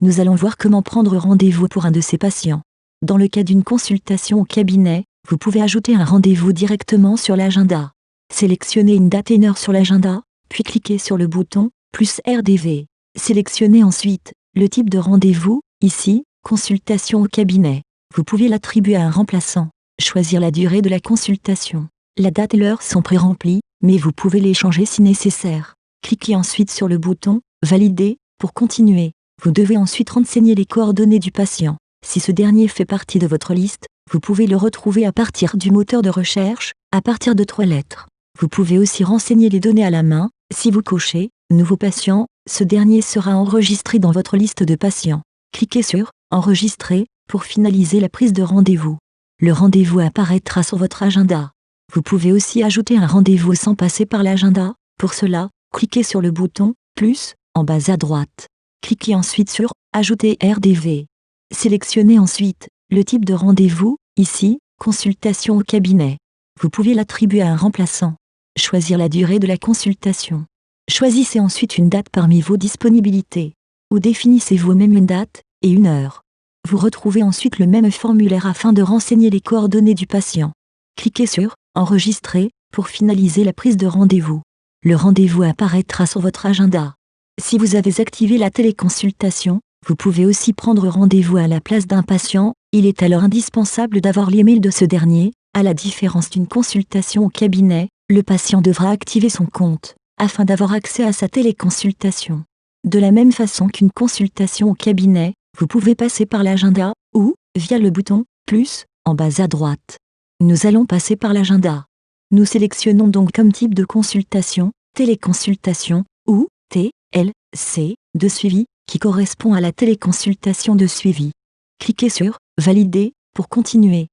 Nous allons voir comment prendre rendez-vous pour un de ces patients. Dans le cas d'une consultation au cabinet, vous pouvez ajouter un rendez-vous directement sur l'agenda. Sélectionnez une date et une heure sur l'agenda, puis cliquez sur le bouton « Plus RDV ». Sélectionnez ensuite le type de rendez-vous, ici, consultation au cabinet. Vous pouvez l'attribuer à un remplaçant. Choisir la durée de la consultation. La date et l'heure sont pré-remplies, mais vous pouvez les changer si nécessaire. Cliquez ensuite sur le bouton « Valider » pour continuer. Vous devez ensuite renseigner les coordonnées du patient. Si ce dernier fait partie de votre liste, vous pouvez le retrouver à partir du moteur de recherche, à partir de 3 lettres. Vous pouvez aussi renseigner les données à la main. Si vous cochez « Nouveau patient », ce dernier sera enregistré dans votre liste de patients. Cliquez sur « Enregistrer » pour finaliser la prise de rendez-vous. Le rendez-vous apparaîtra sur votre agenda. Vous pouvez aussi ajouter un rendez-vous sans passer par l'agenda. Pour cela, cliquez sur le bouton « Plus » en bas à droite. Cliquez ensuite sur « Ajouter RDV ». Sélectionnez ensuite le type de rendez-vous, ici, consultation au cabinet. Vous pouvez l'attribuer à un remplaçant. Choisir la durée de la consultation. Choisissez ensuite une date parmi vos disponibilités. Ou définissez vous-même une date et une heure. Vous retrouvez ensuite le même formulaire afin de renseigner les coordonnées du patient. Cliquez sur « Enregistrer » pour finaliser la prise de rendez-vous. Le rendez-vous apparaîtra sur votre agenda. Si vous avez activé la téléconsultation, vous pouvez aussi prendre rendez-vous à la place d'un patient. Il est alors indispensable d'avoir l'email de ce dernier. À la différence d'une consultation au cabinet, le patient devra activer son compte afin d'avoir accès à sa téléconsultation. De la même façon qu'une consultation au cabinet, vous pouvez passer par l'agenda ou via le bouton « Plus » en bas à droite. Nous allons passer par l'agenda. Nous sélectionnons donc comme type de consultation, téléconsultation ou TLC de suivi, qui correspond à la téléconsultation de suivi. Cliquez sur « Valider » pour continuer.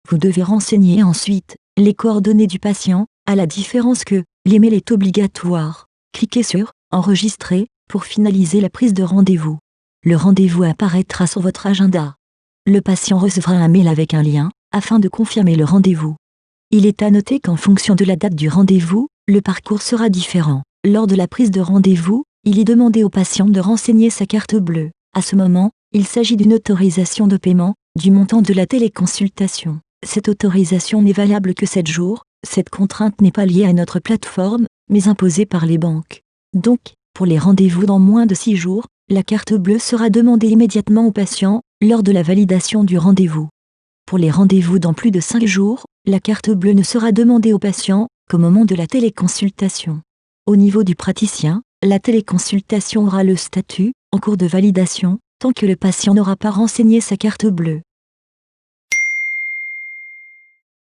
Vous devez renseigner ensuite les coordonnées du patient, à la différence que l'email est obligatoire. Cliquez sur « Enregistrer » pour finaliser la prise de rendez-vous. Le rendez-vous apparaîtra sur votre agenda. Le patient recevra un mail avec un lien, afin de confirmer le rendez-vous. Il est à noter qu'en fonction de la date du rendez-vous, le parcours sera différent. Lors de la prise de rendez-vous, il est demandé au patient de renseigner sa carte bleue. À ce moment, il s'agit d'une autorisation de paiement, du montant de la téléconsultation. Cette autorisation n'est valable que 7 jours. Cette contrainte n'est pas liée à notre plateforme, mais imposée par les banques. Donc, pour les rendez-vous dans moins de 6 jours, la carte bleue sera demandée immédiatement au patient, lors de la validation du rendez-vous. Pour les rendez-vous dans plus de 5 jours, la carte bleue ne sera demandée au patient qu'au moment de la téléconsultation. Au niveau du praticien, la téléconsultation aura le statut « en cours de validation » tant que le patient n'aura pas renseigné sa carte bleue.